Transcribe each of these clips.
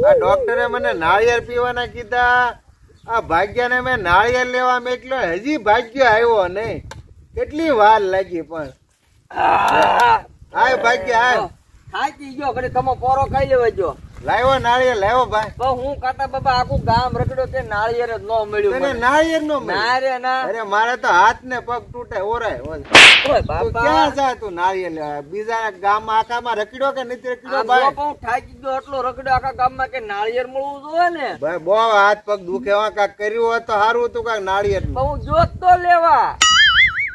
આ ડોક્ટરે મને નાળિયેર પીવાના કીધા. આ ભાગ્યાને મેં નાળિયેર લેવા મેકલો, હજી ભાગ્ય આવ્યો નહીં. કેટલી વાર લાગી પણ. આય ભાગ્ય આય. થાકી ગયો ઘડી કમો પોરો ખાઈ લેવા જો. લાવ્યો નાળિયેર લાવ્યો ભાઈ. તો હું કાકા બાબા આખું ગામ રખડ્યો તે નાળિયેર જ ન મળ્યું. તને નાળિયેર નો મળ્યું? ના રે ના. અરે મારે તો હાથ ને પગ તૂટે ઓરાય. ઓય તું બાપા ક્યાં જા તું નાળિયેર લેવા? બીજા ગામમાં આખામાં રખડ્યો કે નથી રખડ્યો ભાઈ? હું થાકી ગયો એટલો રખડ્યો આખા ગામમાં કે નાળિયેર મળવું જોઈએ ને. ભાઈ બહુ હાથ પગ દુખે. કાક કર્યું હોત તો સારું હતું કાક નાળિયેર. હું જોત તો લેવા.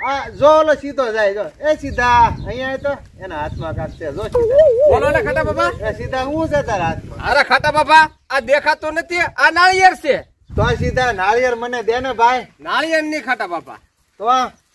હા જો ઓલો સીધો જાય જો. એ સીધા અહીંયા તો એના હાથમાં કાક છે જો સીધા. બોલો ને ખાટા બાપા. એ સીધા હું છે તારા હાથમાં? અરે ખાટા બાપા આ દેખાતો નથી, આ નાળિયેર છે. તો સીધા નાળિયેર મને દે ને ભાઈ. નાળિયેર ની ખાટા બાપા, તો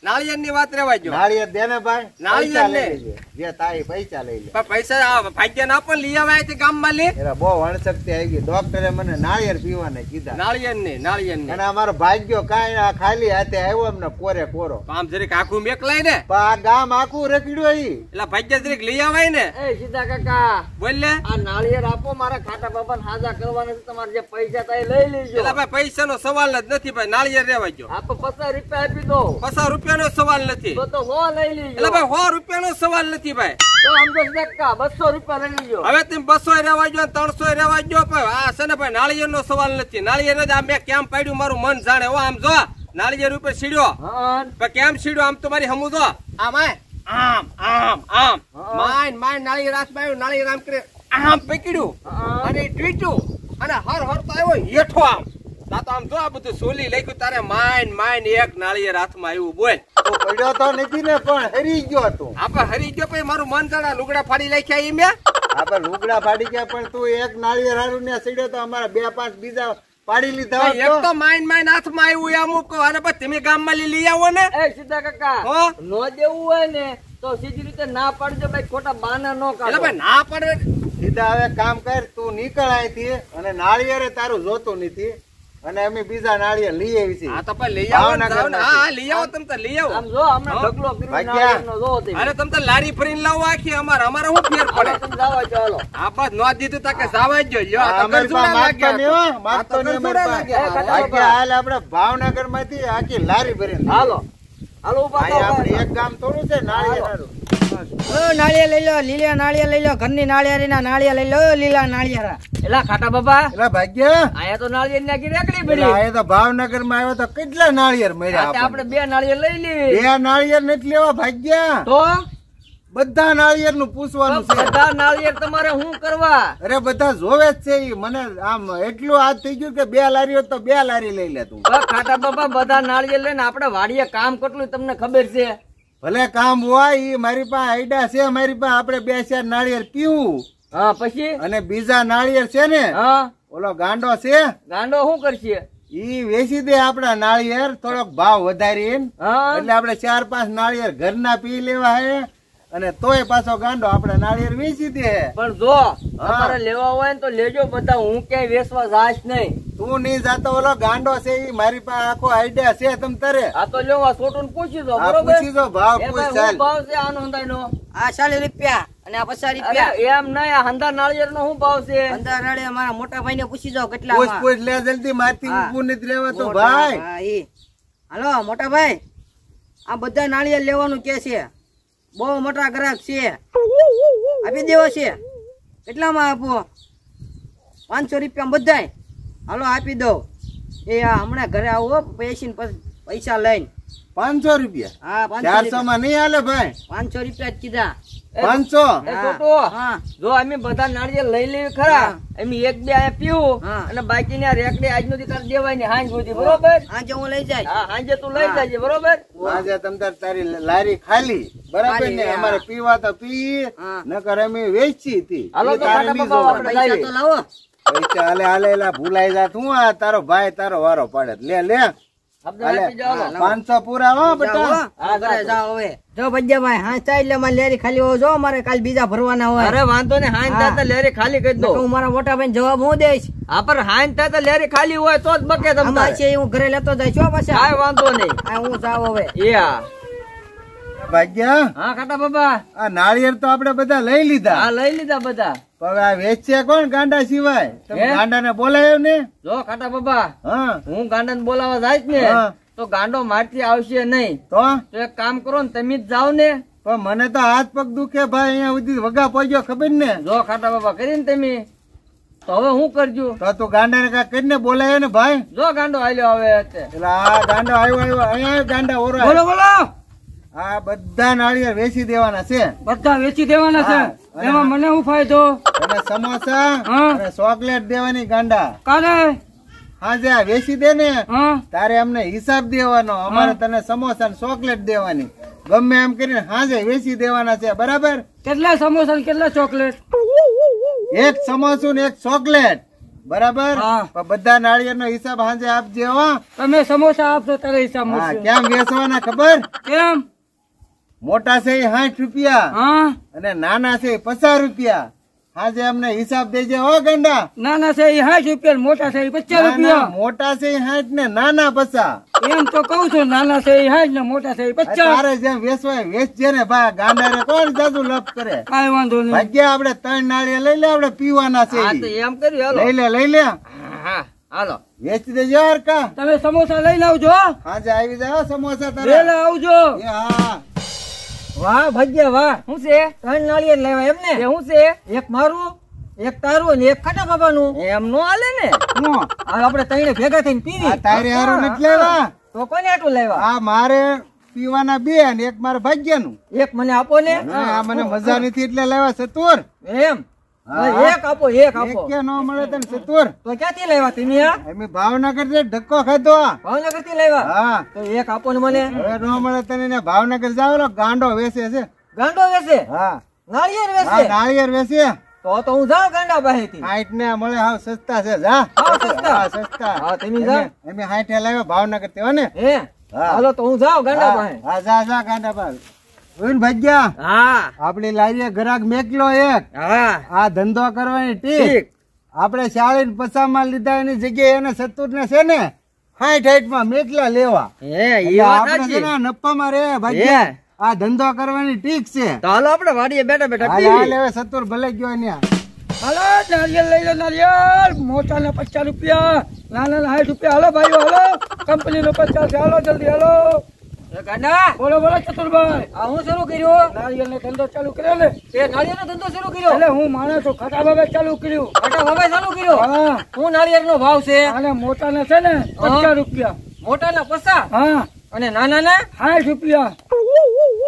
નાળિયેર ની વાત રેવા જો. નાળિયેર દે ને ભાઈ. નાળિયેર પૈસા ને. લઈ લેજે. જે તારી પૈસા લઈ લે. પણ પૈસા ભાગ્ય ના પણ લઈ આવ્યા છે ગામ માં લે. એરા બહુ અણશક્તિ આવી ગઈ. ડોક્ટરે મને નાળિયેર પીવાને કીધા. નાળિયેર ની નાળિયેર ની. અને અમારો ભાગ્યો કાંઈ આ ખાલી હાથે આવ્યો એમને કોરે કોરો. આમ જરીક આખું મેકલાય ને. પણ આ ગામ આખું રખડ્યું ઈ. એટલે ભાગ્ય જરીક લઈ આવાય ને. એ સીધા કાકા બોલ લે. આ નાળિયેર આપો મારા ખાટા બાબા ને હાજા કરવાના છે. તમારે જે પૈસા થાય લઈ લેજો. એટલે ભાઈ પૈસા નો સવાલ જ નથી ભાઈ, નાળિયેર રેવા જો. આપો 50 રૂપિયા આપી દો. 50 રૂપિયા નો સવાલ નથી. તો 100 લઈ લેજો. એટલે ભાઈ 100 રૂપિયા નો સવાલ નથી ભાઈ. તો સમજો કાકા 200 રૂપિયા લઈ લેજો. હવે તમે 200 રેવા જો, 300 રેવા જો. આ છે ને ભાઈ નાળિયેર નો સવાલ નથી. નાળિયેર જ આ મેં કેમ પાડ્યું મારું મન જાણે. હો આમ જો નાળિયેર ઉપર સીડ્યો. હા પણ કેમ સીડ્યો આમ તમારી હમુ જો. આમ આય આમ આમ આમ માઈન માઈન નાળિયેર હાથ માં આવ્યું. નાળિયેર આમ કરે આમ પકડ્યું અને ટ્વીટ્યું અને હર હર તો આવ્યો હેઠો આમ. તો આમ જો આ બધું સોલી લખ્યું તારે માઈન માઈન એક નાળિયેર હાથમાં આવ્યું. બોલ તો પડ્યો તો નથી ને પણ હરી ગયો તું. આપડે હરી ગયો પછી મારું મન જાણા લુગડા ફાડી નાખ્યા ઈ મેં. આપડે લુગડા ફાડી ગયા પણ તું એક નાળિયેર હારું ને સીડ્યો તો અમારા 2-5 બીજા પાડી લીધા હોત એક તો. તો માઈન માઈન હાથમાં આવ્યું અમુક. અને પછી તમે ગામમાં લઈ આવો ને. એ સીધા કાકા હો નો દેવું હોય ને તો સીધી રીતે ના પાડજો ભાઈ. ખોટા બાના નો એટલે કાઢો. ભાઈ ના પડે. સીધા હવે કામ કર, તું નીકળ અહીંથી. અને નાળિયેર તારું જોતું નથી. અને અમે બીજા નાળિયેર લઈ આવી છીએ. હા તો ભાઈ લઈ આવો ને. હા લઈ આવો તમે તો લઈ આવો. આમ જો હમણાં ઢગલો કર્યો ભાગ્યા. નાળિયેરનો જો તે. અરે તમે તો લારી ફરીને લાવો આખી. અમારે શું ફેર પડે. તમે જાઓ ચાલો. આ બસ નો દીધું તા કે જાવા જ જો. આ તો અમારી ગરજુડા પાસે માગતો લાગ્યા. નહીં હો, માગતો નહીં અમારી પાસે. લાગ્યા. ભાગ્યા હાલ આપણે ભાવનગર માંથી આખી લારી ભરીને હાલો હાલો ઉભા અહીંયા આપણે થાઓ. એક ગામ થોડું છે નાળિયેર હારું. નાળિયેર લઈ લો, લીલા નાળિયેર લઈ લો, ઘરની નાળિયેરીના નાળિયેર લઈ લો, લીલા નાળિયેર. એલા ખાટા બાબા એટલે ભાગ્યા આયા તો નાળિયેર નાખી રેકડી એટલે પડી. આ તો ભાવનગર માં આવ્યો તો કેટલા નાળિયેર મળ્યા આપણે આપણને? 2 નાળિયેર લઈ લેવી. 2 નાળિયેર નથી લેવા ભાગ્યા. તો બધા નાળિયેર નું પૂછવાનું છે. બધા નાળિયેર તમારે શું કરવા? અરે બધા જોવે જ છે ઈ. મને આમ એટલું હાથ થઈ ગયું કે 2 લારી હોત તો 2 લારી લઈ લે તું. ખાટા બાબા બધા નાળિયેર લઈને આપણે વાડીએ કામ કેટલું તમને ખબર છે. ભલે કામ હોય ઈ મારી પાસે આઈડિયા છે. મારી પાસે આપણે 2-4 નાળિયેર પીવું. હા પછી અને બીજા નાળિયેર છે ને હા ઓલો ગાંડો છે ગાંડો શું કરશે? ઈ વેચી દે આપડા નાળિયેર થોડોક ભાવ વધારીને. હા એટલે આપણે 4-5 નાળિયેર ઘરના પી લેવા હે. અને તોય પાછો ગાંડો આપણે નાળિયેર વેચી દે. પણ જો તમારે લેવા હોય ને તો લેજો બધા. હું ક્યાંય વેચવા જાશ નહીં. તું નહીં જાતો ઓલો ગાંડો છે ઈ મારી પાસે આખો આઈડિયા છે. તમ તારે આ તો લેવા છોટું પૂછી દો આ બરોબર. પૂછી જો ભાવ એ પૂછ ભાઈ ચાલ. શું ભાવ છે આનો હંધાઈનો? આ 40 રૂપિયા અને આ 50 અરે રૂપિયા. એમ નહીં, આ હંધા નાળિયેર નો શું ભાવ છે? અંદર નાળિયેર મારા મોટા ભાઈ ને પૂછી જાઓ કેટલા. પૂછ પૂછ લે જલ્દી. મારથી હા. ઊભું નથી રહેવાતું ભાઈ. હાલો મોટા ભાઈ, આ બધા નાળિયેર લેવાનું કે છે. બહુ મોટા ગ્રાહક છે. આપી દેવો છે. કેટલામાં આપો? 500 રૂપિયા બધાય. હાલો આપી દો. એ હમણાં ઘરે આવો પૈસા લઈને. 500 રૂપિયા? હા 400 માં નહીં હાલે ભાઈ. 500 રૂપિયા જ કીધા. 500? એ છોટુ, હા જો અમે બધા નાળિયેર લઈ લેવી ખરા. અમે 1-2 આ પીવું હા. અને બાકીની આ રેકડી આજનો દી તારે દેવાય ને હાંજ સુધી બરોબર. આજે હું લઈ જાય. હા હાંજે તું લઈ જાજે બરોબર. આજે તમ તાર તારી લારી ખાલી બરાબર ખાલી, ને. હા. અમારે પીવા તો પી હા. નકર અમે વેચી હતી. હાલો ઈ તો તારે ખાટા નહીં બાબા જોવાનું. આપણે પૈસા તો લાવો. પૈસા હાલે હાલે એલા ભૂલાઈ જાત. હું આ તારો ભાઈ તારો વારો પાડે. લે લે આપણે હાલે. આપી જાઓ. 500 પૂરા હો બેટા. જાઓ, હા, ઘરે જાઓ હવે. જો ભજ્યાભાઈ હા ચાલ એટલે મારી લેરી ખાલી હોવો જો. મારે કાલ બીજા ભરવાના હોય. અરે વાંધો ને હાંજ હા. થાય તો લેરી ખાલી કરી દો. હું મારા મોટા ભાઈ જવાબ હું દઈશ. હા પણ હાંજ થાય તો લેરી ખાલી હોય તો જ બકે આમાં તમને. છે હું ઘરે લેતો જાય છો પાછા. કાંઈ વાંધો નહીં. હા હું જાઉં હવે. એ હા ભાગ્યા હા ખાટા બાબા આ નાળિયેર તો આપણે બધા લઈ લીધા. હા લઈ લીધા બધા. હવે આ વેચશે કોણ ગાંડા સિવાય? તમે હે? ગાંડાને બોલાયો ને? જો ખાટા બાબા હા હું ગાંડા બોલાવા જાય ને હા. તો ગાંડો મારથી આવશે નહીં. તો તો એક કામ કરો ને તમે જ જાઓ ને. પણ મને તો હાથ પગ દુખે ભાઈ, અહીંયા સુધી વગા પહોંચ્યો ખબર ને? જો ખાટા બાબા કરીને તમે તો હવે હું કરજો? તો તું ગાંડાને કાંઈક કરીને બોલાયો ને ભાઈ. જો ગાંડો આલ્યો હવે અત્યારે. એટલે આ ગાંડો આવ્યો અહીંયા ગાંડા ઓરો બોલો બોલો આ બધા નાળિયેર વેચી દેવાના છે. બધા વેચી દેવાના હા. છે એમાં મને શું ફાયદો? અને સમોસા હા. અને ચોકલેટ દેવાની ગાંડા. કાલે હા જે આ વેચી દે ને હા તારે અમને હિસાબ દેવાનો, અમારે તને સમોસા ને ચોકલેટ દેવાની. ગમે એમ કરીને હાજે વેચી દેવાના છે, બરાબર? કેટલા સમોસા ને કેટલા ચોકલેટ? એક સમોસું ને એક ચોકલેટ, બરાબર? હા. પણ બધા નાળિયેર નો હિસાબ હાજે આપજે હો. તમે સમોસા આપશો ત્યારે હિસાબ હા, મળશે. કેમ વેચવાના ખબર? કેમ? મોટા છે એ 60 રૂપિયા હા અને નાના છે એ 50 રૂપિયા. હાજે અમને હિસાબ દેજે હો ગાંડા. નાના છે એ 60 રૂપિયા, મોટા છે એ 50 નાના રૂપિયા. મોટા છે એ 60 ને નાના 50. એમ તો કઉ છું, નાના છે એ 60 ને મોટા છે એ 50. તારે જેમ વેચવાય વેચજે ને ભાઈ. ગાંડા ને કોણ જાદુ લપ કરે? કાંઈ વાંધો નહીં. ભાગ્યા આપણે 3 નાળિયેર લઈ લે, આપણે પીવાના છે હા તો ઈ. એમ કર્યું હાલો. લઈ લે હા હાલો. વેચી દેજો યાર કા. તમે સમોસા લઈને આવજો હો. હાજે આવી જાય હો સમોસા તારે. વહેલા આવજો. એ હા વાહ ભાગ્યા વાહ. શું છે? 3 નાળિયેર લેવા એમ ને? એ શું છે? એક મારું, એક તારું અને એક ખાટા બાબાનું. એમ નો હાલે ને. હું આ આપણે ત્રણે ભેગા થઈને પીવી. આ તારે હારું નથી લેવા. તો કોને આટલું લાવ્યા? આ મારે પીવાના 2 અને એક મારે ભાગ્યાનું. એક મને આપો ને. આ મને મજા નથી એટલે લાવ્યા સતુર. એમ હા. એક આપો, એક એક આપો. કે નો મળે તને સતુર. તો ક્યાંથી લાવ્યા તમે આ? અમે ભાવનગર થી ધક્કો ખાધો. ભાવનગર થી લાવ્યા? હા તો એક આપો ને મને. હવે નો મળે તને ને ભાવનગર જાવ ગાંડો વેચે છે. ગાંડો વેચે? હા નાળિયેર હા વેચે? નાળિયેર વેચે. તો હું જાઉં ગાંડા પાસેથી. 60 ને મળે હાવ સસ્તા છે. જા હાવ સસ્તા? હા, સસ્તા. હા, તમે જાઓ. અમે 60 લાવ્યા ભાવનગર થી હો ને. હે હા. હાલો તો હું જાઉં ગાંડા હા પાસે. હા, જા ગાંડા પાસે. જોઈને ભાગ્યા હા આપડી લારીએ ગ્રાહક મેકલો એક. હા આ ધંધો કરવાની ટીક. ઠીક. આપણે 40 ને 50 માં લીધા એની જગ્યાએ એને 70 ને છે ને 60 માં મેકલા લેવા. હે એ એટલે વાત આપણે છે સાચી. ને નફામાં રે ભાગ્યા. હે. આ ધંધો કરવાની ટીક છે. તો હાલો આપણે વાડીએ બેઠા બેઠા હાલ પીવી. હાલ હવે 70 ભલે ગયો ને. હાલો નાળિયેર લઈ લો, નાળિયેર. મોટા ના 50 રૂપિયા, નાના ના 60 રૂપિયા. હાલો ભાઈઓ હાલો, કંપની નો 50 છે. હાલો જલ્દી હાલો. એ ગાંડા બોલો બોલો ચતુરભાઈ. આ હું શરૂ કર્યું? નાળિયેર નો ધંધો ચાલુ કર્યો ને? તે નાળિયેરનો ધંધો શરૂ કર્યો? એટલે હું માણસ છું, ખાટા બાબા ચાલુ કર્યું. ખાટા બાબાએ ચાલુ કર્યો? હા શું નાળિયેરનો ભાવ છે? અને મોટા ના છે ને 50 રૂપિયા. મોટાના 50 હા અને નાનાના 60 રૂપિયા.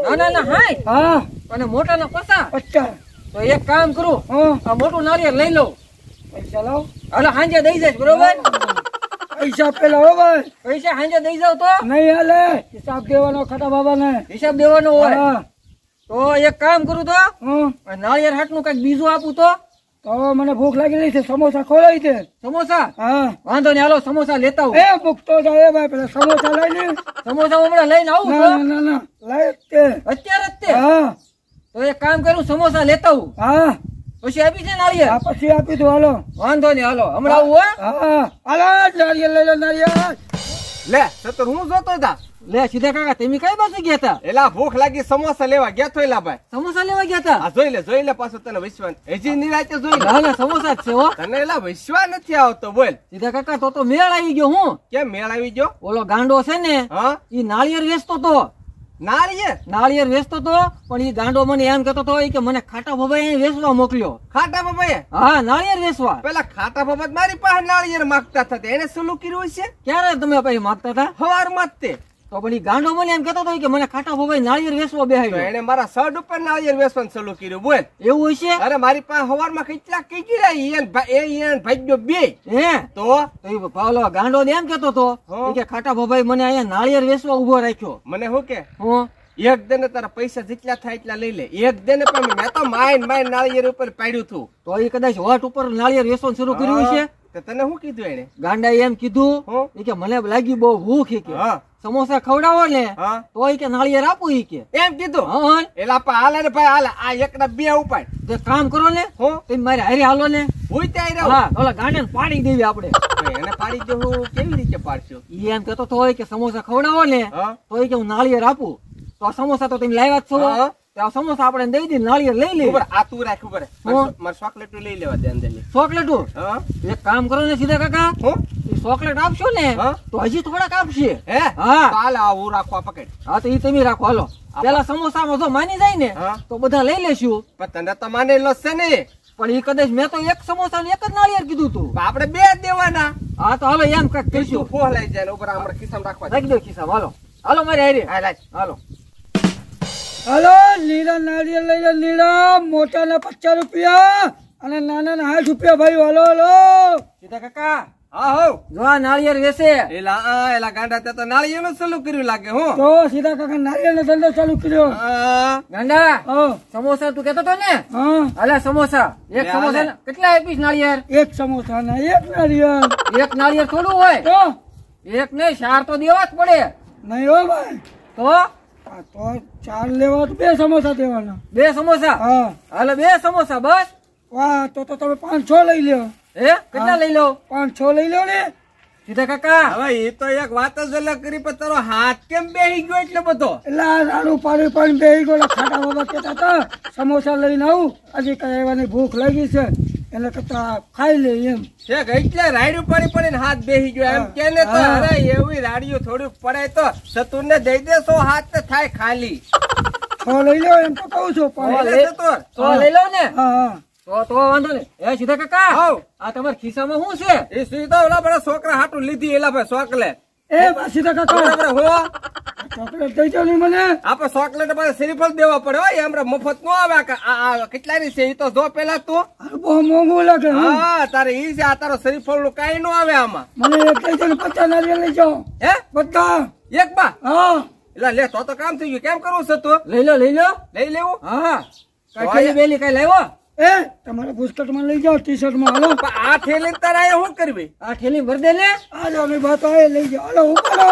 નાનાના 60 હા અને મોટાના 50. 50. તો એક કામ કરું, હા આ મોટું નાળિયેર લઈ લઉં. પૈસા લાવ. હાલો સાંજે દઈ જઈશ, બરોબર? પૈસા પેલા હો ભાઈ, પૈસા સાંજે દઈ જાવ તો નહીં હાલે. હિસાબ દેવાનો ખાટા બાબા ને. હિસાબ દેવાનો હોય. હા તો એક કામ કરું તો હા. આ નાળિયેર હાટનું કઈક બીજું આપું તો. તો મને ભૂખ લાગી રહી છે, સમોસા ખોલાઈ દે. સમોસા? હા વાંધો નહીં, હાલો સમોસા લેતા આવું. એ ભૂખ તો જાય ભાઈ, પેલા સમોસા લઈ લે. સમોસા હમણાં લઈને આવું ના તો. ના ના લઈ તે. અત્યારે જ તે. હા તો એક કામ કરું, સમોસા લેતા આવું, હા પછી આપી છે નાળિયેર. આ પછી આપી દો. હાલો. વાંધો નહીં, હાલો હમણાં આવું. હો હા હાલો નારિયેળ લઈ લો, નારિયેળ. લે સતર હું જોતો હતા. લે સીધા કાકા, તમે કઈ બાજુ ગયા હતા? એલા ભૂખ લાગી સમોસા લેવા ગયા તો એલા ભાઈ. સમોસા લેવા ગયા હતા? આ જોઈ લે પાછો તને વિશ્વાસ હજી નિરાતે જોઈ લે. ના ના, સમોસા જ છે હો. તને એલા વિશ્વાસ નથી આવતો બોલ. સીધા કાકા, તો મેળ આવી ગયો. હું કેમ મેળ આવી ગયો? ઓલો ગાંડો છે ને, હા ઈ નાળિયેર વેચતો તો. નાળિયેર નાળિયેર વેચતો તો, પણ ઈ ગાંડો મને એમ કહેતો તો કે મને ખાટા ભભાઈ અહીં વેચવા મોકલ્યો. ખાટા બાબાએ હા, નાળિયેર વેચવા. પેલા ખાટા બાબા મારી પાસે નાળિયેર માંગતા હતા એને સલું કર્યું છે ક્યારે તમે પછી માગતા હતા? હવારમાં જ તે. તો પણ ઈ ગાંડો મને એમ કહેતો હતો કે મને ખાટા ભભાઈ નાળિયેર વેચવા તો બેહાડ્યો. એને મારા શર્ટ ઉપર નાળિયેર વેચવાનું સલું કર્યું બોલ. એવું હોય છે? અરે મારી પાસે હવારમાં કેટલા કઈ ગયા ભાગ્યો બે હે તો તો ઈ પાવલો ગાંડો ને એમ કહેતો હતો હા. કે ખાટા ભભાઈ મને અહીંયા નાળિયેર વેચવા ઉભો રાખ્યો. મને શું કે હું એક દે તારા પૈસા જેટલા થાય એટલા લઈ લે. એક દે પણ મેં તો માઇન નાળિયેર ઉપર પાડ્યું તું. તો ઈ કદાચ વટ ઉપર નાળિયેર વેચવાનું શરૂ કર્યું છે. તો તને શું કીધું એને? ગાંડાએ એમ કીધું હું? ઈ કે મને લાગી બહુ ભૂખ ઈ કે હા સમોસા ખવડાવો ને હા તો ઈ કે નાળિયેર આપું ઈ કે. એમ કીધું. હા એલા પા હાલે ને ભાઈ હાલે આ એકના બે ઉપાડ. તે કામ કરો ને, હું તમે મારે હારે હાલો ને. હું ત્યાં રહું. હા, ઓલા ગાંડાને પાડી દેવી આપણે. એને પાડી દે હું કેવી રીતે પાડશું? ઈ એમ કહેતો તો હોય કે સમોસા ખવડાવો ને હા તો ઈ કે હું નાળિયેર આપું. તો આ સમોસા તો તમે લાવ્યા જ છો. હા. આ સમોસા આપણે દઈ દઈએ, નાળિયેર લઈ લઈએ. ઉપર આ તું રાખ ઉપર હું? મારે ચોકલેટ લઈ લેવા દે અંદર ચોકલેટો હા એક કામ કરો ને સીધા કાકા, હું એ ચોકલેટ આપશો ને હા? તો હજી થોડાક આપશે. હે હા. કાલ આવું રાખવા પકડ હા તો એ તમે રાખો. હાલો પેલા સમોસામાં જો માની જાય ને હા. તો બધા લઈ લેશું. પણ તને તો માને લસશે ને પણ એ કદાચ મેં તો એક સમોસા ને એક જ નાળિયેર કીધું તું. આપણે બે જ દેવાના હા તો હાલો એમ કઈક તું કરીશું. ફોહ લઈ જાય ને ઉપર આપણે ખિસ્સામાં રાખવા દે. રાખી દો ખિસ્સામાં. હાલો હાલો મારી હારે. હા લાજ હાલો હાલો લીલા નાળિયેર લઈ લો, લીલા મોટાના 50 રૂપિયા અને નાના 60 રૂપિયા ભાઈ. હાલો હાલો સીધા કાકા હા હો જો આ નાળિયેર વેચે. એલા ગાંડા તે તો નાળિયેરનું ચાલુ કર્યું લાગે હું તો સીધા કાકા નાળિયેરનો ધંધો ચાલુ કર્યો. હા ગાંડા હા સમોસા તું કેતો તો ને? હા હાલે સમોસા એક લે, સમોસા હાલે. ના કેટલા આપીશ નાળિયેર? એક સમોસા ના એક નાળિયેર. એક નાળિયેર થોડું હોય. તો એક નહીં 4 તો દેવા જ પડે. નહીં હો ભાઈ, તો આ તો 4 લેવા તો 2 સમોસા દેવાના. 2 સમોસા. હા હાલે 2 સમોસા બસ. વાહ, તો તમે 5-6 લઈ લ્યો. હે કેટલા લઈ લો? 5-6 લઈ લો ને. સીધા કાકા હવે એ તો એક વાત જ અલગ કરી પણ તારો હાથ કેમ બેહી ગયો એટલે બધો એટલે આ રાડું પાડી પાડી બેહી ગયો. ખાટા બાબા કહેતા હતા સમોસા લઈને આવું, હજી કઈ આવવાની ભૂખ લાગી છે એટલે કરતા ખાઈ લે એમ. ઠેક એટલે રાયડું પડી પડીને હાથ બેહી ગયો એમ કે ને તો હા. અરે એવી રાડીઓ થોડુંક પડે તો સતુરને દઈ દેશો હાથ તો થાય ખાલી 6 લઈ લો એમ તો કહું છું. પણ એટલે સતુર તો લઈ લો ને. હા હા તો વાંધો નહીં. એ સીધા કાકા હાઉ. આ તમારા ખિસ્સામાં શું છે? એ સીધો ઓલા બધા છોકરા હાટું લીધી એલા ભાઈ ચોકલેટ એ સીધા કાકા બરાબર હો ચોકલેટ દઈ દો ને મને. આપણે ચોકલેટ પાસે શ્રીફળ દેવા પડે હો એમ મફત નો આવે આ કેટલાની છે એ તો જો પેલા તું આ બહુ મોંઘું લાગે. હા. હા તારે ઈ છે આ તારો શ્રીફળ નું કઈ નો આવે આમાં મને એક દઈ દો ને 50 નારિયેળ લઈ જાઓ હે બધા. એક બા હા એટલે લે તો કામ થઈ ગયું કેમ કરવું છે તું લઈ લો લઈ લો. લઈ લેવું હા કઈ થેલી બેલી કઈ લાવ્યો? એ તમારે બુસ્કટમાં લઈ જાઓ, ટી શર્ટમાં. હાલો પણ આ થેલી તારે અહીંયા શું કરવી આ થેલી ભર દે ને. આ જો ની વાત આવે લઈ જાઓ. હાલો ઉપાડો.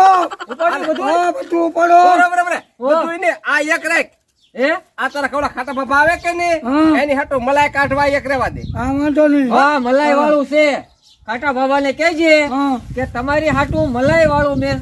ઉપાડો બધું? હા બધું ઉપાડો. બરાબર બધું ને આ એક રાખ હે આ તારા કવડા ખાટા બાપા આવે કે નહીં હા. એની હાટુ મલાઈ કાઢવા એક રેવા દે હા વાંધો નહીં. હા મલાઈ વાળું છે. કાકા બાબા ને કહેજે હા કે તમારી હાટું મલાઈ વાળું મેં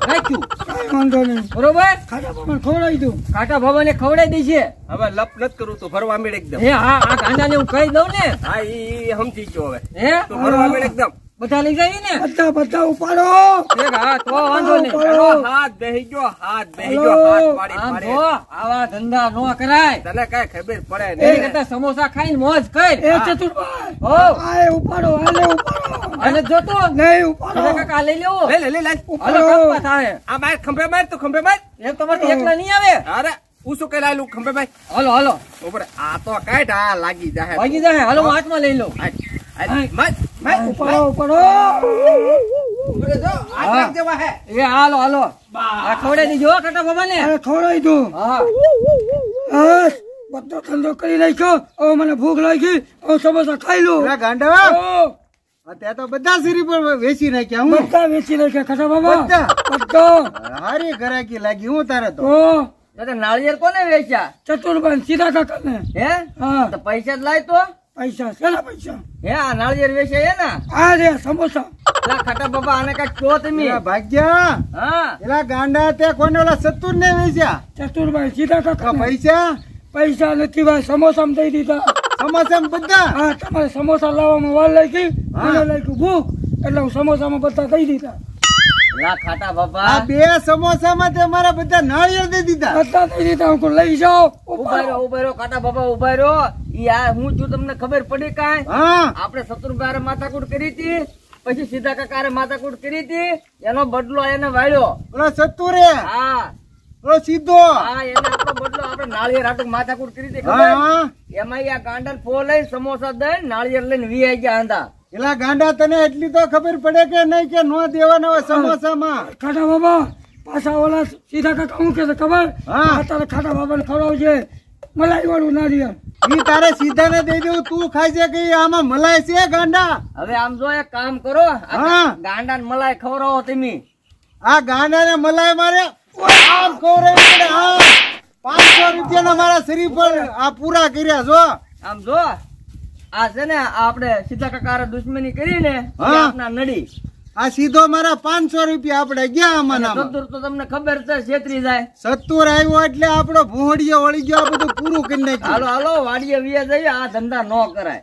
રાખ્યું. કાંઈ વાંધો નહીં. બરોબર? ખાટા બાબાને ખવડાવી દઉં. કાકા બાબા ને ખવડાવી દેજે. હવે લપ નત કરું તું ભરવા મેળ એકદમ હે હા આ ગાંડા ને હું કહી દઉં ને. હા ઈ સમજી ગયો હવે હે તું ભરવા મેળ એકદમ બધા લઈ જાય ને. બધા ઉપાડો. ઠીક, હા તો વાંધો નહીં. ઉપાડો. હાથ બેહી ગયો હાથ પાડી આમ પાડે જો આવા ધંધા નો કરાય. તને કઈ ખબર પડે એની નહીં કરતા સમોસા ખાઈને મોજ કર. એ ચતુરભાઈ હો આય ઉપાડો. હાલે ઉપાડો. અને જોતો નહીં ઉપાડો. સીધા કાકા લઈ લેવો. લે હાલો કાપવા થાય. આ માર ખંભે માર તું ખંભે માર એમ તમારે એકલા નહીં આવે. અરે હું શું કઈ લાયલું ખંભે માર હાલો હાલો ઉપર આ તો કાઢ આ લાગી જાહે વાગી જાય. હાલો હું હાથમાં લઈ લઉં. માર ઉપાડો ઉપાડો. ઉપર જો આ હા. જેવા હે એ હાલો હાલો આ ખવડાવી દેજો હો કાકા બાબા ને. અરે ખવડાવી દઉં. હા હા બધો ધંધો કરી નાખ્યો. હવે મને ભૂખ લાગી. હવે સમોસા ખાઈ લઉં. પેલા ગાંડા ઓ, ત્યાં તો બધા સિરી પર વેચી નાખ્યા હું બધા વેચી નાખ્યા ખાટા બાબા. બધા? બધા. હારી ઘરાકી લાગી હું તારે તો તો તો નાળિયેર કોને વેચ્યા? ચતુરભાઈ સીધા કાકાને. હે હા તો પૈસા જ લાય તો. પૈસા શેના પૈસા? હે આ નાળિયેર વેચ્યા હે ને. આ રે સમોસા. પેલા ખાટા બાબા આને કઈક કહો તમે. પેલા ભાગ્યા હા પેલા ગાંડા તે કોને ઓલા સતુર ને વેચ્યા ચતુરભાઈ સીધા તો કાકા. પૈસા પૈસા નથી ભાઈ, સમોસામાં દઈ દીધા. સમોસા બધા હા તમારે સમોસા લાવવામાં વાર લાગી, હા. મને લાગ્યું ભૂખ એટલે હું સમોસામાં બધા દઈ દીધા. પેલા ખાટા આ બાબા 2 સમોસામાં તે મારા બધા નાળિયેર દઈ દીધા બધા દઈ દીધા. હું કહું, લઈ જાઓ. ઉભા રહ્યો કાટા બાબા ઉભા રહ્યો. ઈ આ હું છું તમને ખબર પડી કાંઈ? હા આપણે શત્રુભાઈ માથાકૂટ કરી હતી, પછી સીધા કાકારે માથાકૂટ કરી હતી, એનો બદલો એને વાળ્યો. ઓલો સતુરે હા ઓલો સીધો હા એને આપણો બદલો આપણે નાળિયેર હાટું માથાકૂટ કરી હતી હા ખબર? હા એમાં ઈ આ ગાંડલ ફો લઈને સમોસા દઈને નાળિયેર લઈને વી ગયા આંધા. પેલા ગાંડા તને એટલી તો ખબર પડે કે નહીં કે નો દેવાના હોય સમોસામાં ખાટા બાબા પાછા ઓલા સીધા કાકા હું કે ખબર? હા. આ તારે ખાટા બાબાને ખવડાવજે મલાઈ વાળું નારિયેળ. ઈ તારે સીધા ને દઈ દેવું તું ખાઈ છે કે ઈ આમાં મલાઈ છે ગાંડા હવે આમ જો એક કામ કરો, હા. ગાંડા ને મલાઈ ખવડાવો તમે. આ ગાંડા ને મલાઈ મારે આમ ખવડાવી પડે આમ 500 રૂપિયાના મારા શરીર પર આ પૂરા કર્યા જો આમ જો આ છે ને આ આપણે સીધા કાકારે દુશ્મની કરી ને હા. આપના નડી આ સીધો મારા 500 રૂપિયા આપણે ગયા આમાં સત્તુર તો તમને ખબર છે છેતરી જાય. 70 આવ્યો એટલે આપણો ભૂંડિયો વળી ગયો, આ બધું પૂરું કરી નાખ્યું. હાલો હાલો વાડીએ વિયા જઈએ, આ ધંધા ન કરાય.